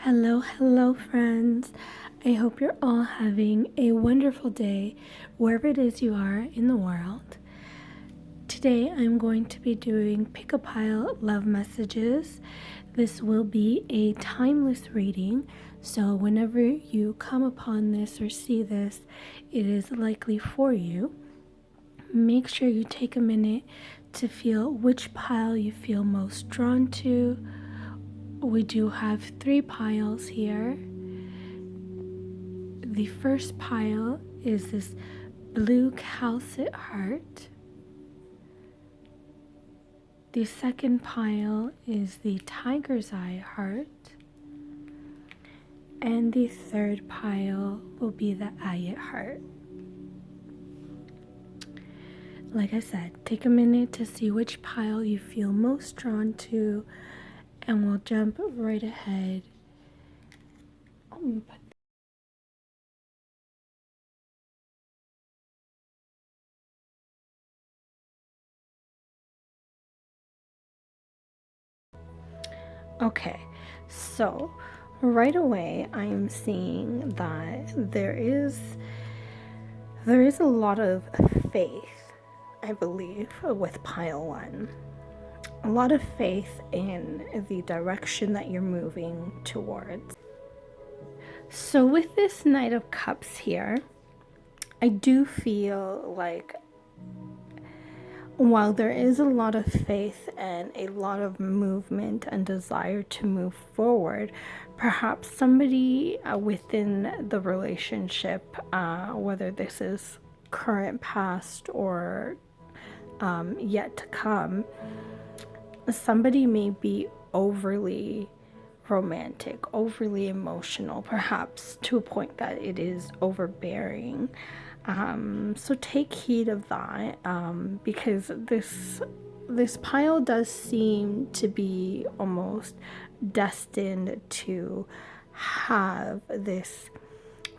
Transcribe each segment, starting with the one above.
Hello, friends. I hope you're all having a wonderful day wherever it is you are in the world. Today, I'm going to be doing Pick a Pile Love Messages. This will be a timeless reading, so whenever you come upon this or see this, it is likely for you. Make sure you take a minute to feel which pile you feel most drawn to. We do have 3 piles here. The first pile is this blue calcite heart. The second pile is the tiger's eye heart. And the third pile will be the agate heart. Like I said, take a minute to see which pile you feel most drawn to, and we'll jump right ahead. Okay, so right away I'm seeing that there is a lot of faith, I believe, with pile 1. A lot of faith in the direction that you're moving towards. So with this Knight of Cups here, I do feel like while there is a lot of faith and a lot of movement and desire to move forward, perhaps somebody within the relationship, whether this is current, past, or yet to come, somebody may be overly romantic, overly emotional, perhaps to a point that it is overbearing. So take heed of that, because this pile does seem to be almost destined to have this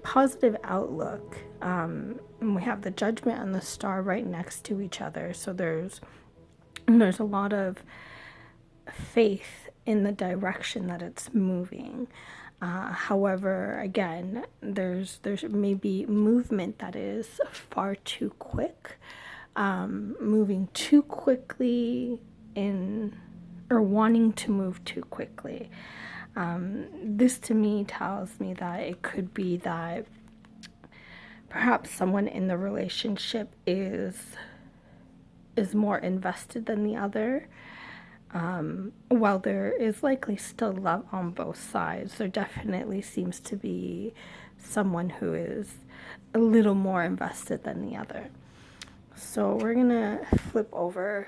positive outlook. And we have the Judgment and the Star right next to each other, so there's a lot of faith in the direction that it's moving. However, again, there's maybe movement that is far too quick, moving too quickly or wanting to move too quickly. This to me tells me that it could be that perhaps someone in the relationship is more invested than the other. While there is likely still love on both sides, there definitely seems to be someone who is a little more invested than the other. So we're gonna flip over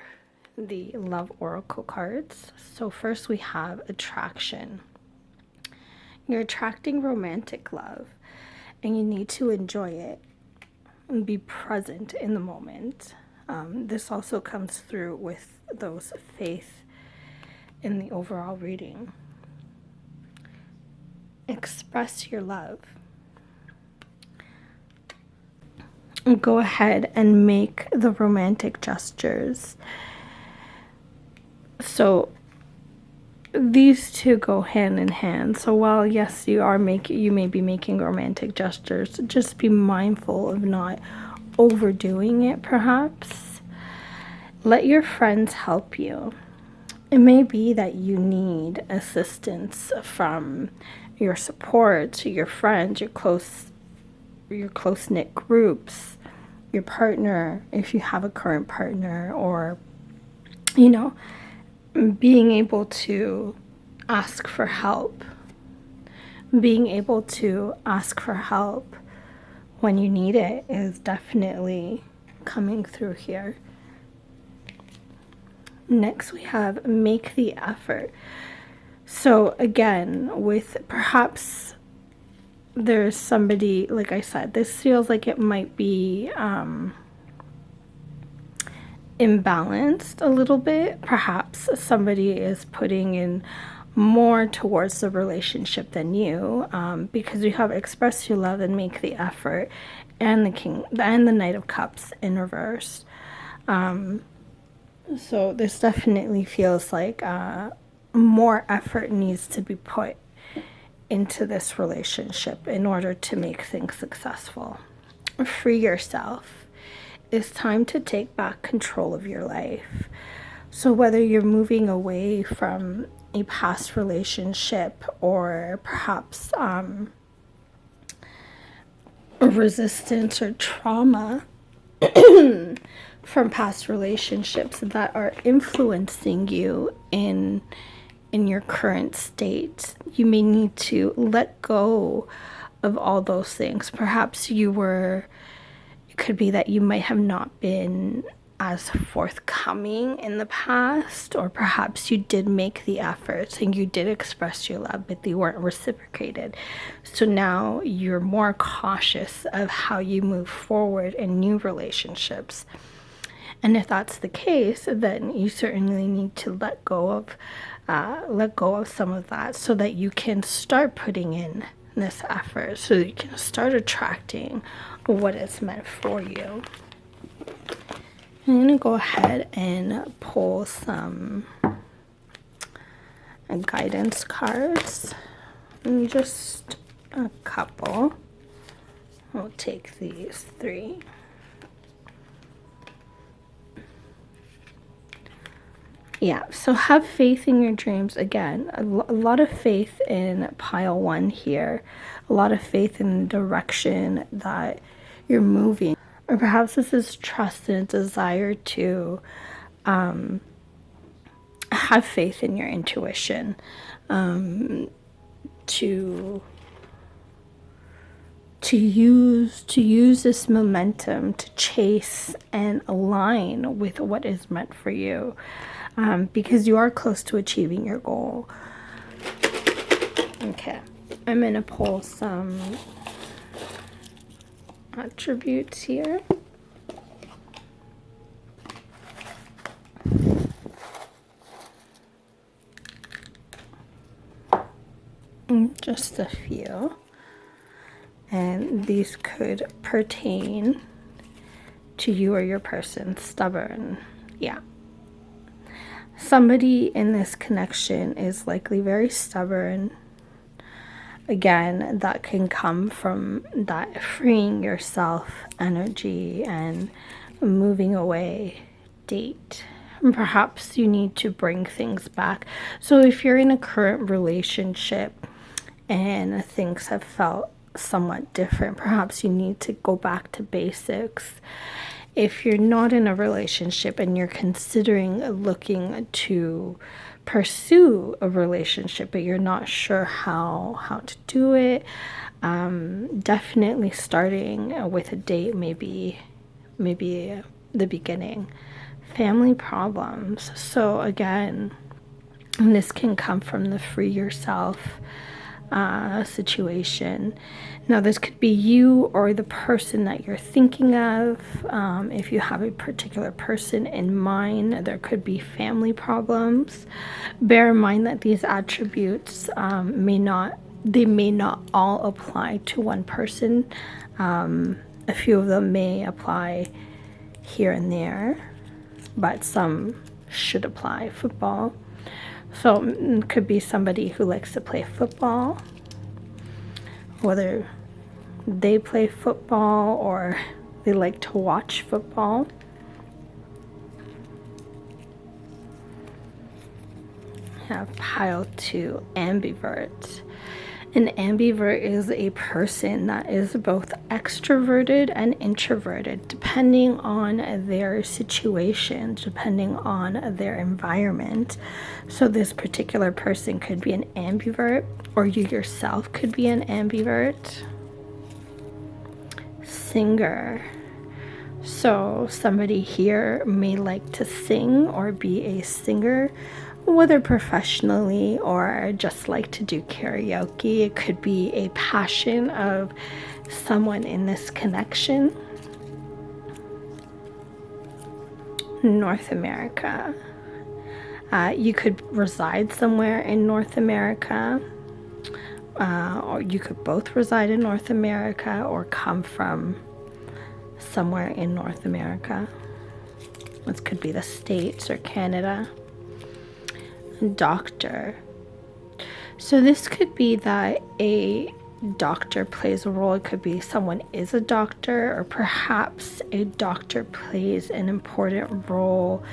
the love oracle cards. So first we have attraction. You're attracting romantic love, and you need to enjoy it and be present in the moment. This also comes through with those faith in the overall reading. Express your love. Go ahead and make the romantic gestures. So these two go hand in hand. So while yes, you may be making romantic gestures, just be mindful of not overdoing it, perhaps. Let your friends help you. It may be that you need assistance from your support, your friends, your close-knit groups, your partner, if you have a current partner, or, being able to ask for help. Being able to ask for help when you need it is definitely coming through here. Next, we have make the effort. So again, with perhaps there's somebody, like I said, this feels like it might be imbalanced a little bit. Perhaps somebody is putting in more towards the relationship than you, because you have express your love and make the effort, and the Knight of Cups in reverse. So this definitely feels like more effort needs to be put into this relationship in order to make things successful. Free yourself. It's time to take back control of your life. So whether you're moving away from a past relationship or perhaps resistance or trauma from past relationships that are influencing you in your current state, you may need to let go of all those things. Perhaps it could be that you might have not been as forthcoming in the past, or perhaps you did make the efforts and you did express your love, but they weren't reciprocated. So now you're more cautious of how you move forward in new relationships. And if that's the case, then you certainly need to let go of some of that, so that you can start putting in this effort, so that you can start attracting what is meant for you. I'm going to go ahead and pull some guidance cards, and just a couple. I'll take these 3. Yeah, so have faith in your dreams. Again, a lot of faith in pile 1 here. A lot of faith in the direction that you're moving. Or perhaps this is trust and desire to have faith in your intuition. To use this momentum to chase and align with what is meant for you. Because you are close to achieving your goal. Okay, I'm going to pull some attributes here. Just a few. And these could pertain to you or your person. Stubborn. Yeah. Somebody in this connection is likely very stubborn. Again, that can come from that freeing yourself energy and moving away date. And perhaps you need to bring things back. So if you're in a current relationship and things have felt somewhat different, perhaps you need to go back to basics. If you're not in a relationship and you're considering looking to pursue a relationship, but you're not sure how to do it, definitely starting with a date, maybe the beginning. Family problems. So again, this can come from the free yourself situation. Now, this could be you or the person that you're thinking of. If you have a particular person in mind, there could be family problems. Bear in mind that these attributes may not all apply to one person. A few of them may apply here and there, but some should apply. Football. So it could be somebody who likes to play football, whether they play football or they like to watch football. Have pile 2, ambivert. An ambivert is a person that is both extroverted and introverted, depending on their situation, depending on their environment. So this particular person could be an ambivert, or you yourself could be an ambivert. Singer. So somebody here may like to sing or be a singer, whether professionally or just like to do karaoke. It could be a passion of someone in this connection. North America. You could reside somewhere in North America, or you could both reside in North America or come from somewhere in North America. This could be the States or Canada. Doctor. So this could be that a doctor plays a role. It could be someone is a doctor, or perhaps a doctor plays an important role.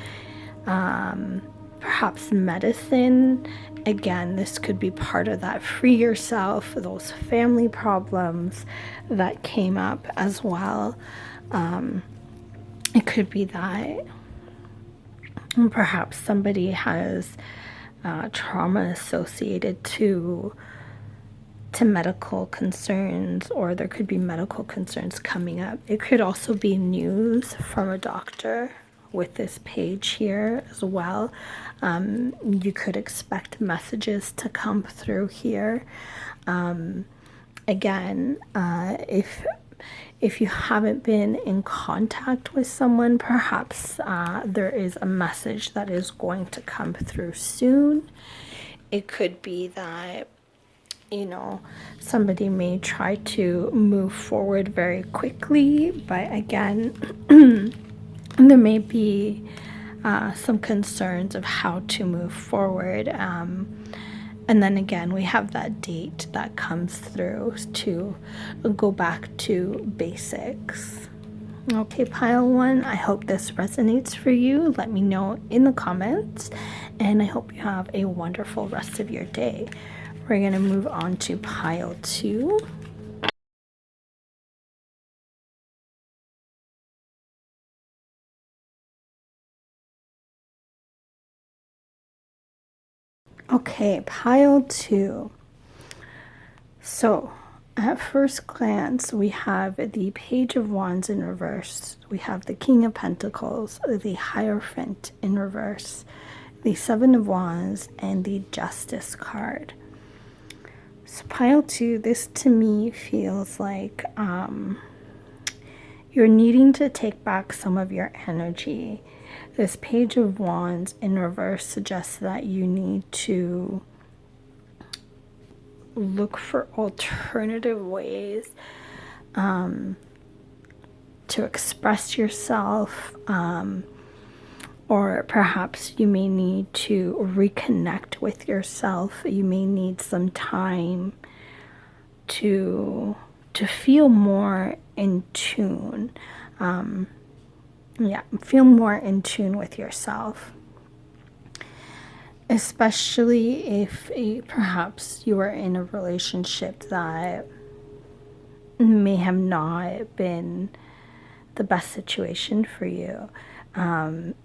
Perhaps medicine. Again, this could be part of that free yourself, those family problems that came up as well. It could be that perhaps somebody has trauma associated to medical concerns, or there could be medical concerns coming up. It could also be news from a doctor with this page here as well. You could expect messages to come through here. Again, if you haven't been in contact with someone, perhaps there is a message that is going to come through soon. It could be that, somebody may try to move forward very quickly, but again, there may be some concerns of how to move forward. And then again, we have that date that comes through to go back to basics. Okay, pile one, I hope this resonates for you. Let me know in the comments, and I hope you have a wonderful rest of your day. We're going to move on to pile two. Okay, pile two. So, at first glance, we have the Page of Wands in reverse. We have the King of Pentacles, the Hierophant in reverse, the Seven of Wands, and the Justice card. So pile two, this to me feels like you're needing to take back some of your energy. This Page of Wands in reverse suggests that you need to look for alternative ways to express yourself, or perhaps you may need to reconnect with yourself. You may need some time to feel more in tune. Feel more in tune with yourself. Especially if perhaps you are in a relationship that may have not been the best situation for you.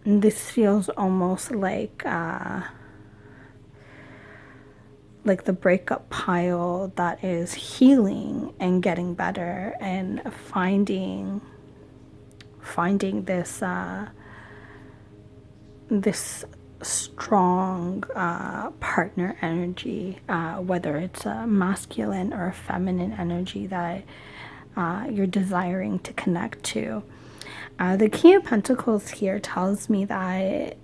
This feels almost like the breakup pile that is healing and getting better and finding this this strong partner energy, whether it's a masculine or a feminine energy that you're desiring to connect to. The King of Pentacles here tells me that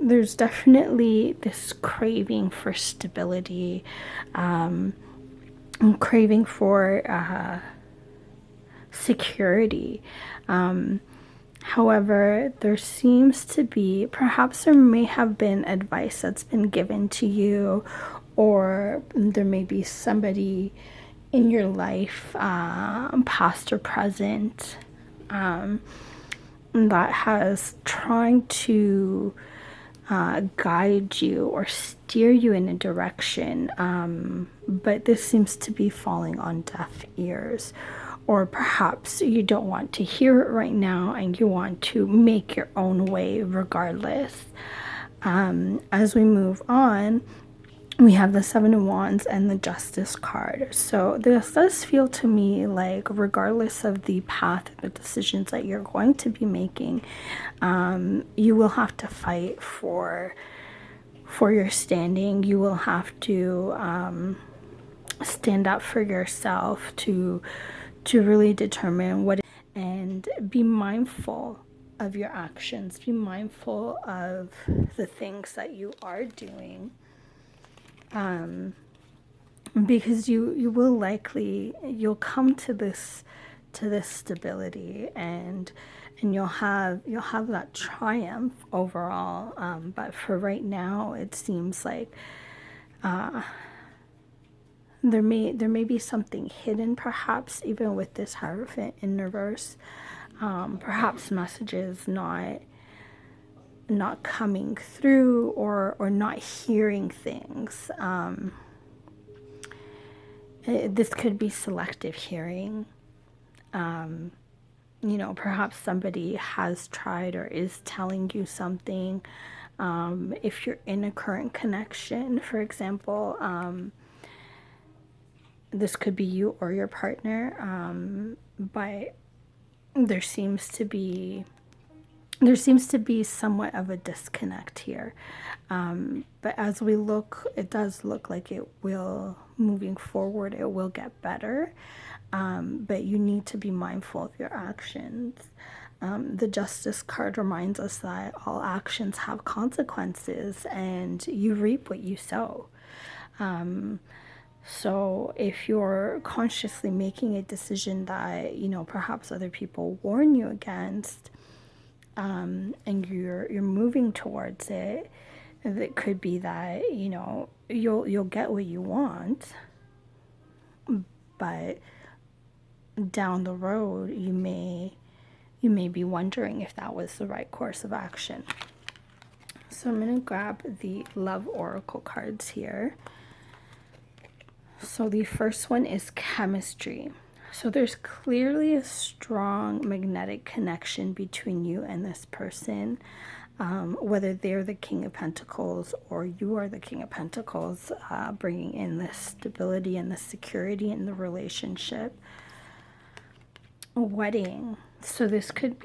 there's definitely this craving for stability, craving for security. However, there seems to be, perhaps there may have been advice that's been given to you, or there may be somebody in your life, past or present, that has trying to guide you or steer you in a direction, but this seems to be falling on deaf ears. Or perhaps you don't want to hear it right now and you want to make your own way regardless. As we move on, we have the Seven of Wands and the Justice card. So this does feel to me like, regardless of the path, the decisions that you're going to be making, you will have to fight for your standing. You will have to stand up for yourself, to really determine what, and be mindful of your actions. Be mindful of the things that you are doing, because you'll come to this stability, and you'll have that triumph overall. But for right now, it seems like there may be something hidden, perhaps even with this Hierophant in reverse. Perhaps messages not coming through, or not hearing things. This could be selective hearing. Perhaps somebody has tried or is telling you something. If you're in a current connection, for example, this could be you or your partner, but there seems to be somewhat of a disconnect here. But as we look, it does look like it will, moving forward, it will get better. But you need to be mindful of your actions. The Justice card reminds us that all actions have consequences, and you reap what you sow. So if you're consciously making a decision that, perhaps other people warn you against, and you're moving towards it, it could be that, you'll get what you want, but down the road you may be wondering if that was the right course of action. So I'm going to grab the Love Oracle cards here. So the first one is chemistry. So there's clearly a strong magnetic connection between you and this person, whether they're the King of Pentacles or you are the King of Pentacles, bringing in the stability and the security in the relationship. A wedding. So this could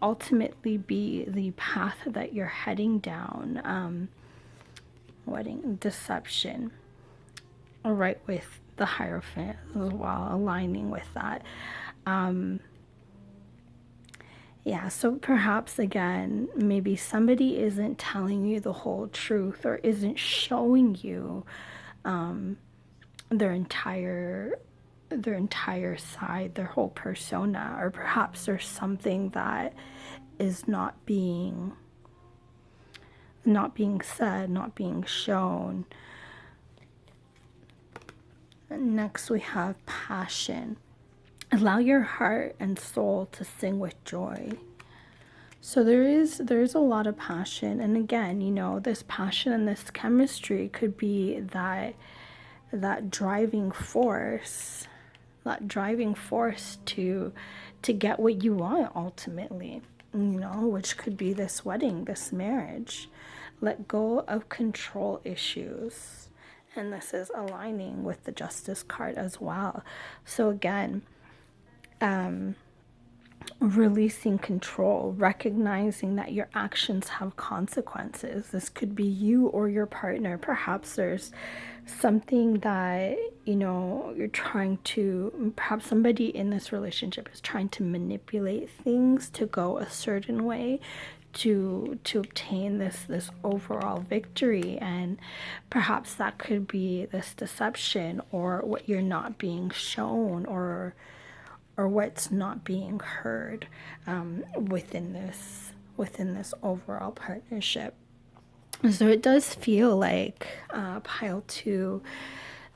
ultimately be the path that you're heading down. Wedding, deception. Right, with the Hierophant as well, aligning with that. So perhaps again, maybe somebody isn't telling you the whole truth, or isn't showing you their entire side, their whole persona, or perhaps there's something that is not being said, not being shown. Next we have passion. Allow your heart and soul to sing with joy. So there's a lot of passion, and again, this passion and this chemistry could be that driving force to get what you want ultimately, which could be this wedding, this marriage. Let go of control issues. And this is aligning with the Justice card as well. So again, releasing control, recognizing that your actions have consequences. This could be you or your partner. Perhaps there's something that, perhaps somebody in this relationship is trying to manipulate things to go a certain way, to obtain this overall victory. And perhaps that could be this deception, or what you're not being shown, or what's not being heard within this overall partnership. So it does feel like, pile 2,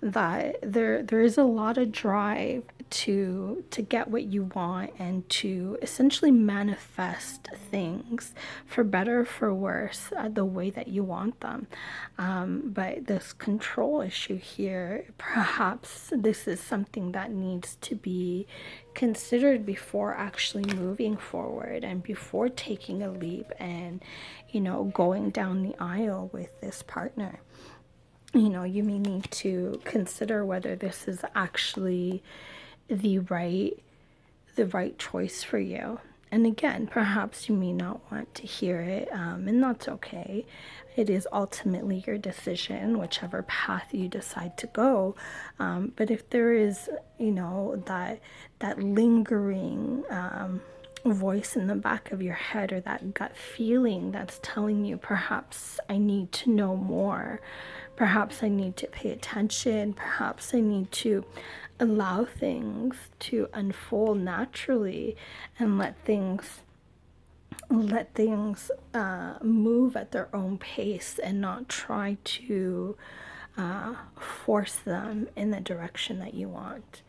that there is a lot of drive to get what you want, and to essentially manifest things, for better or for worse, the way that you want them. But this control issue here, perhaps this is something that needs to be considered before actually moving forward, and before taking a leap and, going down the aisle with this partner. You may need to consider whether this is actually the right choice for you. And again, perhaps you may not want to hear it, and that's okay. It is ultimately your decision, whichever path you decide to go. But if there is, that lingering voice in the back of your head, or that gut feeling that's telling you, perhaps I need to know more, perhaps I need to pay attention, perhaps I need to allow things to unfold naturally, and let things move at their own pace, and not try to force them in the direction that you want.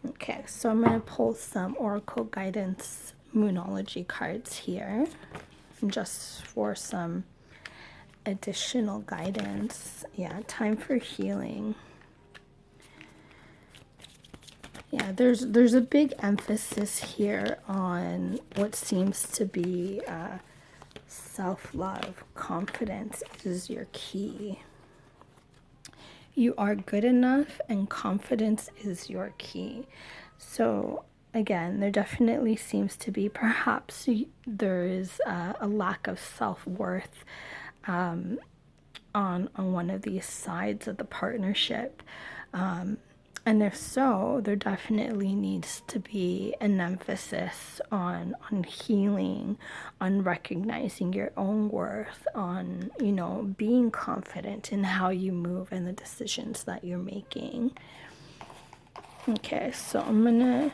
Okay, so I'm going to pull some Oracle Guidance Moonology cards here, just for some additional guidance. Yeah, time for healing. Yeah, there's a big emphasis here on what seems to be self-love. Confidence is your key. You are good enough, and confidence is your key. So again, there definitely seems to be, perhaps there is a lack of self-worth on one of these sides of the partnership. And if so, there definitely needs to be an emphasis on healing, on recognizing your own worth, on, being confident in how you move and the decisions that you're making. Okay, so I'm going to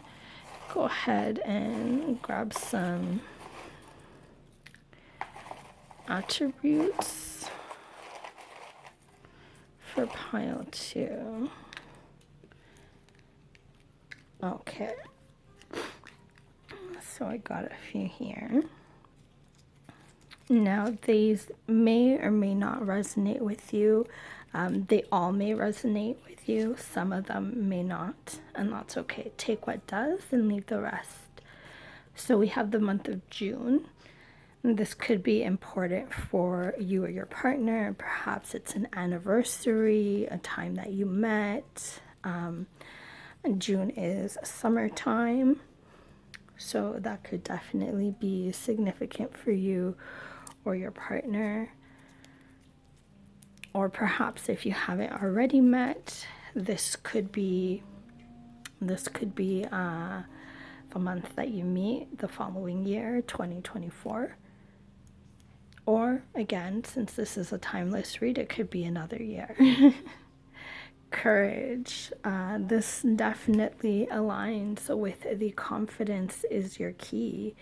go ahead and grab some attributes for pile 2. Okay, so I got a few here. Now, these may or may not resonate with you. They all may resonate with you. Some of them may not, and that's okay. Take what does and leave the rest. So we have the month of June. This could be important for you or your partner. Perhaps it's an anniversary, a time that you met. June is summertime, so that could definitely be significant for you or your partner. Or perhaps if you haven't already met, this could be the month that you meet the following year, 2024. Or again, since this is a timeless read, it could be another year. Courage. This definitely aligns with the confidence is your key.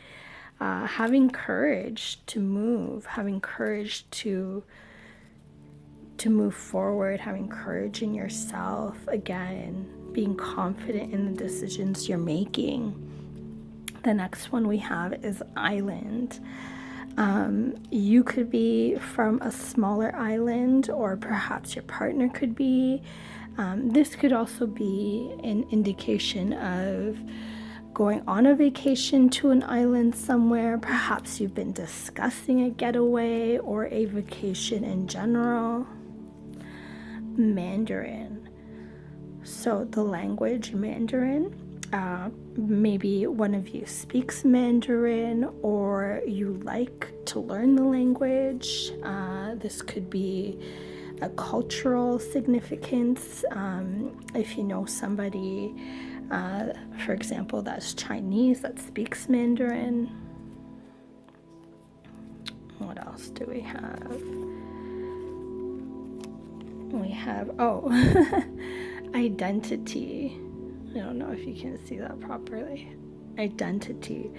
Having courage to move, having courage to move forward, having courage in yourself, again, being confident in the decisions you're making. The next one we have is island. You could be from a smaller island, or perhaps your partner could be. This could also be an indication of going on a vacation to an island somewhere. Perhaps you've been discussing a getaway or a vacation in general. Mandarin. So the language Mandarin. Maybe one of you speaks Mandarin, or you like to learn the language. This could be a cultural significance. If you know somebody, for example, that's Chinese, that speaks Mandarin. What else do we have? We have, identity. I don't know if you can see that properly. Identity.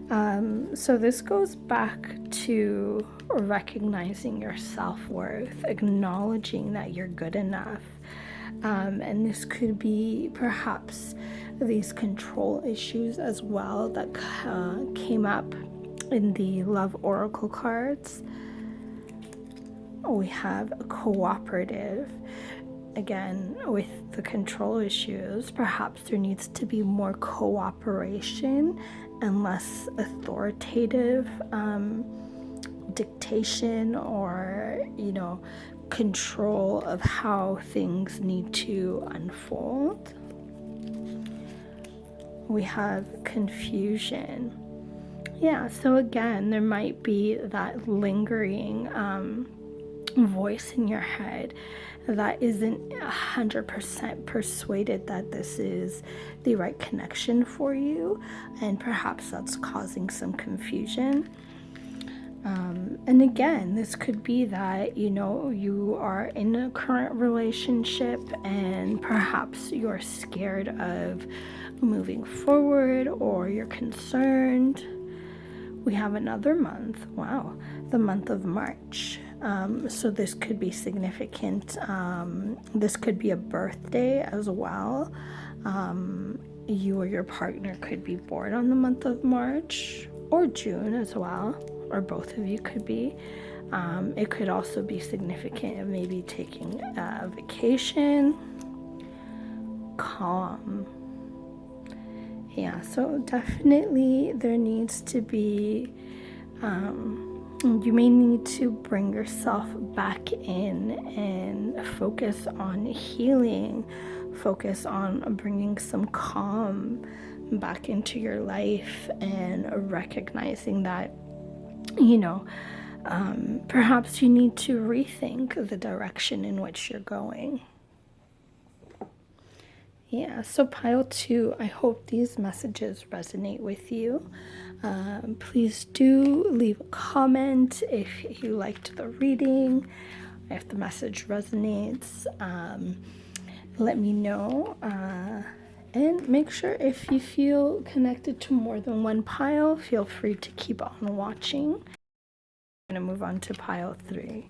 So this goes back to recognizing your self-worth, acknowledging that you're good enough. And this could be perhaps these control issues as well that came up in the Love Oracle cards. We have a cooperative. Again, with the control issues, perhaps there needs to be more cooperation and less authoritative dictation or, control of how things need to unfold. We have confusion. Yeah, so again, there might be that lingering voice in your head that isn't 100% persuaded that this is the right connection for you, and perhaps that's causing some confusion. And again, this could be that, you are in a current relationship and perhaps you're scared of moving forward, or you're concerned. We have another month. Wow, the month of March. So this could be significant. This could be a birthday as well. You or your partner could be born on the month of March or June as well, or both of you could be. It could also be significant of maybe taking a vacation. Calm. Yeah, so definitely there needs to be, you may need to bring yourself back in and focus on healing, focus on bringing some calm back into your life and recognizing that, perhaps you need to rethink the direction in which you're going. Yeah, so pile 2, I hope these messages resonate with you. Please do leave a comment if you liked the reading, if the message resonates. Let me know. And make sure if you feel connected to more than one pile, feel free to keep on watching. I'm going to move on to pile 3.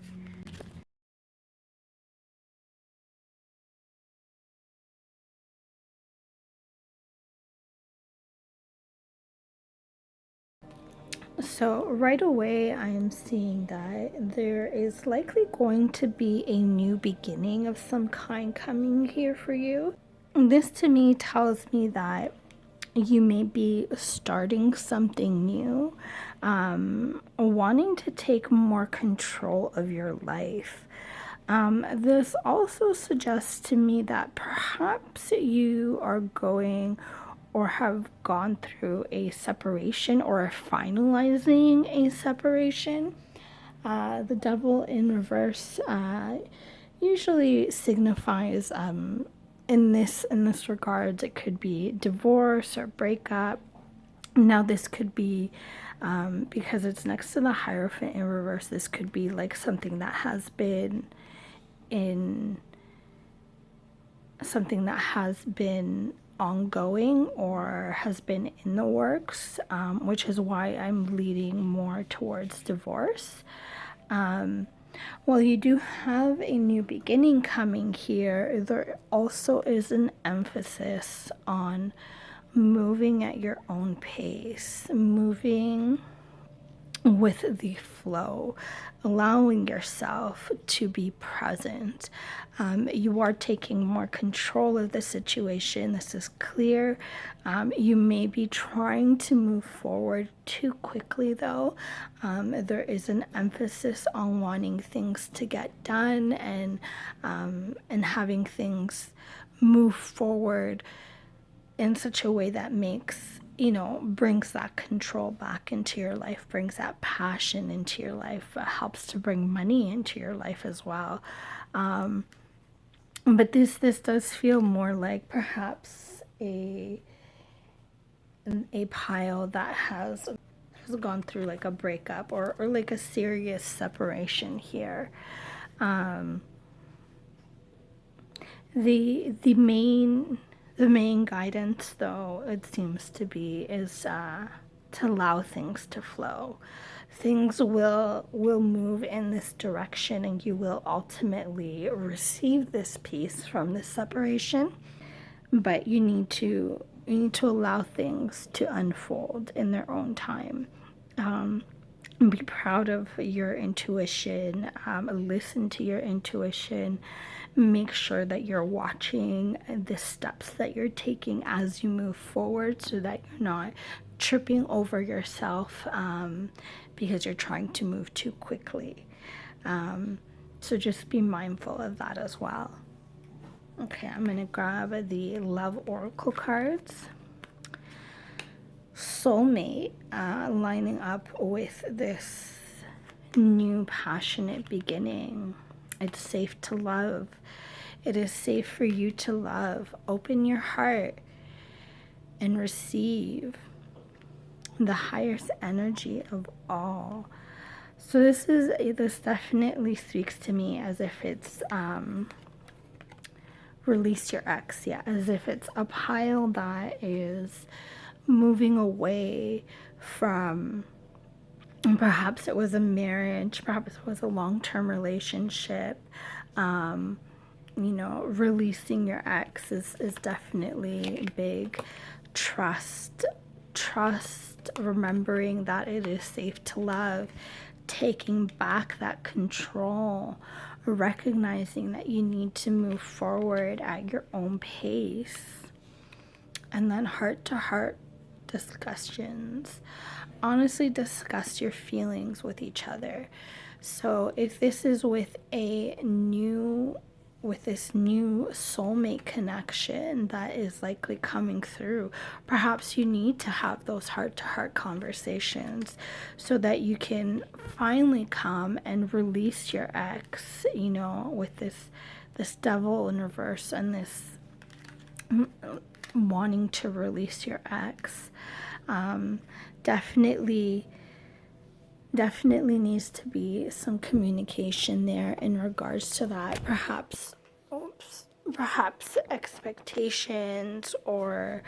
So right away, I am seeing that there is likely going to be a new beginning of some kind coming here for you. This to me tells me that you may be starting something new, wanting to take more control of your life. This also suggests to me that perhaps you are going or have gone through a separation or are finalizing a separation. The devil in reverse usually signifies in this regards, it could be divorce or breakup. Now this could be because it's next to the Hierophant in reverse, this could be like something that has been ongoing or has been in the works, which is why I'm leading more towards divorce. While you do have a new beginning coming here, there also is an emphasis on moving at your own pace, moving with the flow, allowing yourself to be present. You are taking more control of the situation. This is clear. You may be trying to move forward too quickly, though. There is an emphasis on wanting things to get done and having things move forward in such a way that brings that control back into your life, brings that passion into your life, helps to bring money into your life as well. But this does feel more like perhaps a pile that has gone through like a breakup or like a serious separation here. The main guidance, though, it seems to be, is to allow things to flow. Things will move in this direction, and you will ultimately receive this peace from this separation. But you need to allow things to unfold in their own time. Be proud of your intuition. Listen to your intuition. Make sure that you're watching the steps that you're taking as you move forward so that you're not tripping over yourself because you're trying to move too quickly. So just be mindful of that as well. Okay, I'm going to grab the Love Oracle cards. Soulmate, lining up with this new passionate beginning. It's safe to love. It is safe for you to love. Open your heart and receive the highest energy of all. So this definitely speaks to me as if it's release your ex, yeah, as if it's a pile that is moving away from Perhaps it was a marriage, perhaps it was a long-term relationship. Releasing your ex is definitely big. Trust, remembering that it is safe to love, taking back that control, recognizing that you need to move forward at your own pace, and then heart to heart discussions. Honestly, discuss your feelings with each other. So if this is with this new soulmate connection that is likely coming through, perhaps you need to have those heart-to-heart conversations so that you can finally come and release your ex, with this devil in reverse and this wanting to release your ex. Definitely needs to be some communication there in regards to that. Perhaps expectations, or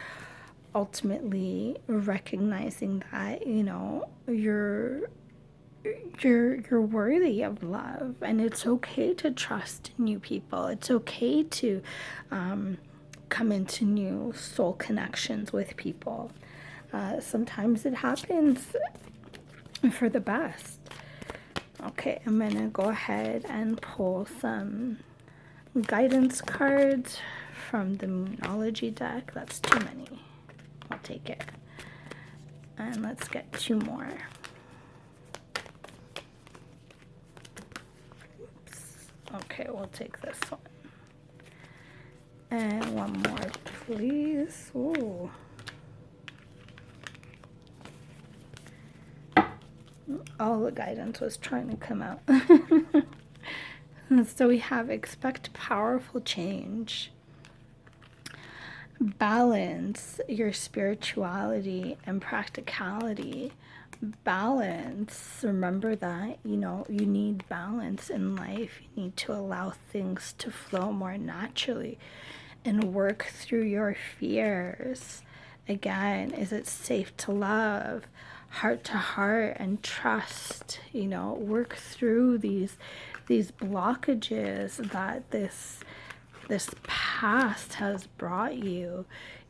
ultimately recognizing that you're worthy of love, and it's okay to trust new people. It's okay to come into new soul connections with people. Sometimes it happens for the best. Okay, I'm gonna go ahead and pull some guidance cards from the Moonology deck. That's too many. I'll take it. And let's get 2 more. Oops. Okay, we'll take this one. And 1 more, please. Ooh. All the guidance was trying to come out. So we have expect powerful change. Balance your spirituality and practicality. Balance. Remember that, you need balance in life. You need to allow things to flow more naturally and work through your fears. Again, is it safe to love? Heart to heart and trust, work through these blockages that this past has brought you,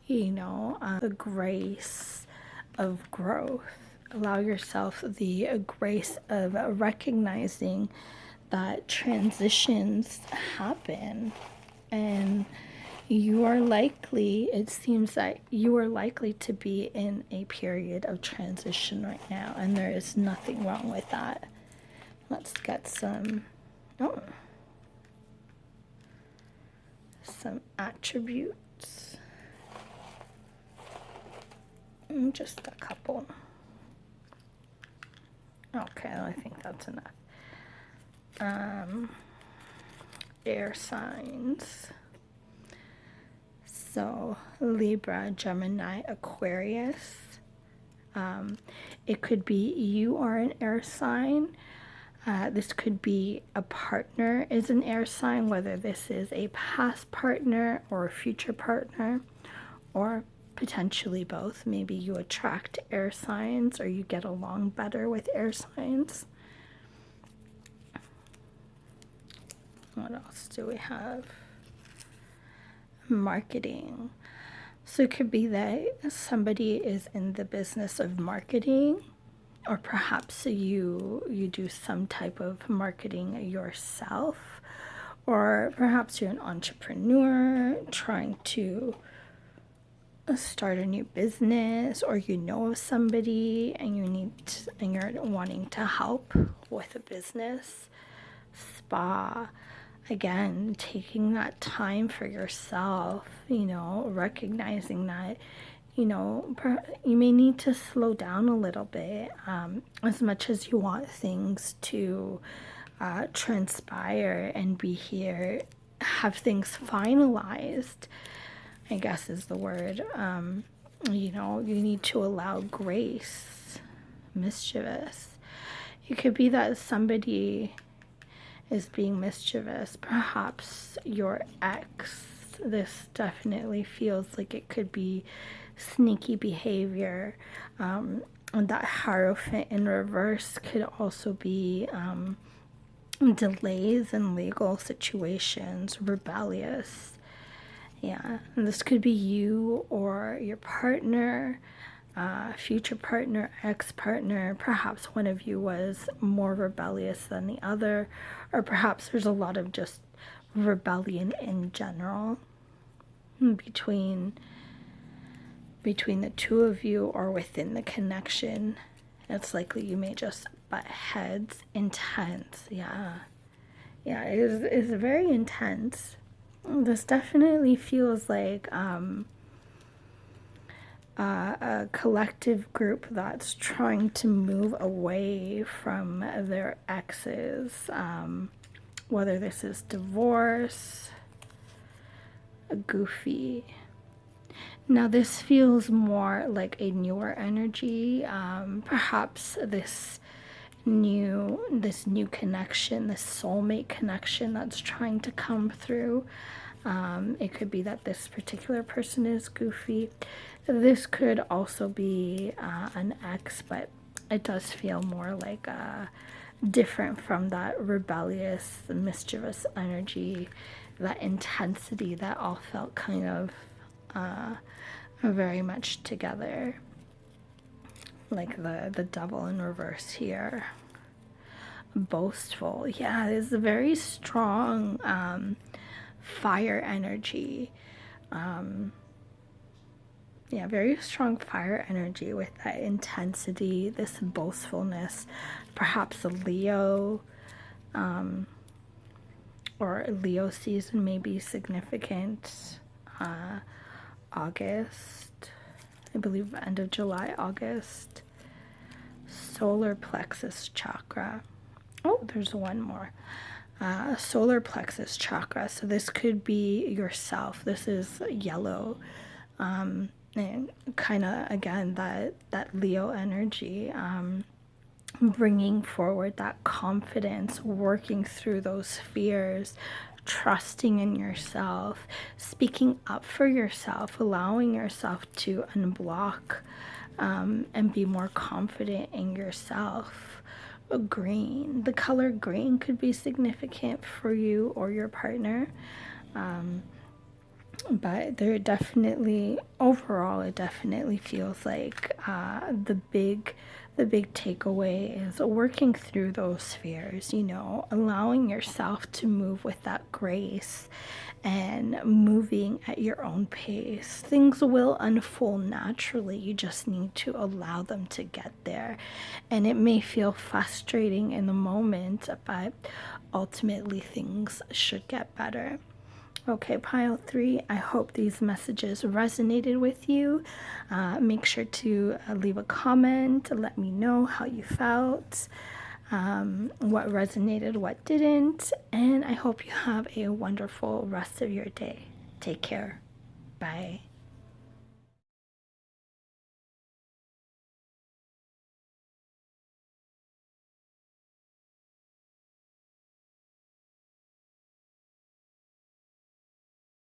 the grace of growth. Allow yourself the grace of recognizing that transitions happen, and it seems that you are likely to be in a period of transition right now, and there is nothing wrong with that. Let's get some attributes. Just a couple. Okay, I think that's enough. Air signs. So Libra, Gemini, Aquarius. It could be you are an air sign. This could be a partner is an air sign, whether this is a past partner or a future partner, or potentially both. Maybe you attract air signs or you get along better with air signs. What else do we have? Marketing. So it could be that somebody is in the business of marketing, or perhaps you do some type of marketing yourself, or perhaps you're an entrepreneur trying to start a new business, or of somebody and you're wanting to help with a business. Spa. Again, taking that time for yourself, recognizing that, you may need to slow down a little bit. As much as you want things to transpire and be here, have things finalized, I guess is the word. You need to allow grace. Mischievous. It could be that somebody is being mischievous, perhaps your ex. This definitely feels like it could be sneaky behavior. And that Hierophant in reverse could also be delays in legal situations, rebellious. Yeah, and this could be you or your partner, future partner, ex-partner. Perhaps one of you was more rebellious than the other, or perhaps there's a lot of just rebellion in general between the two of you or within the connection. It's likely you may just butt heads. Intense, yeah. Yeah, it's very intense. This definitely feels like a collective group that's trying to move away from their exes, whether this is divorce, goofy. Now this feels more like a newer energy, perhaps this new connection, this soulmate connection that's trying to come through. It could be that this particular person is goofy. This could also be an ex, but it does feel more like different from that rebellious, mischievous energy, that intensity that all felt kind of very much together. Like the devil in reverse here. Boastful. Yeah, it's a very strong fire energy. Yeah, very strong fire energy with that intensity, this boastfulness. Perhaps a Leo, or Leo season may be significant. August, I believe end of July, August. Solar plexus chakra. Oh, there's one more. Solar plexus chakra. So this could be yourself. This is yellow. And kind of, again, that Leo energy. Bringing forward that confidence, working through those fears, trusting in yourself, speaking up for yourself, allowing yourself to unblock and be more confident in yourself. Green, the color green could be significant for you or your partner. But there definitely, overall, it definitely feels like the big takeaway is working through those fears, allowing yourself to move with that grace and moving at your own pace. Things will unfold naturally. You just need to allow them to get there. And it may feel frustrating in the moment, but ultimately things should get better. Okay, pile 3, I hope these messages resonated with you. Make sure to leave a comment, let me know how you felt, what resonated, what didn't, and I hope you have a wonderful rest of your day. Take care. Bye.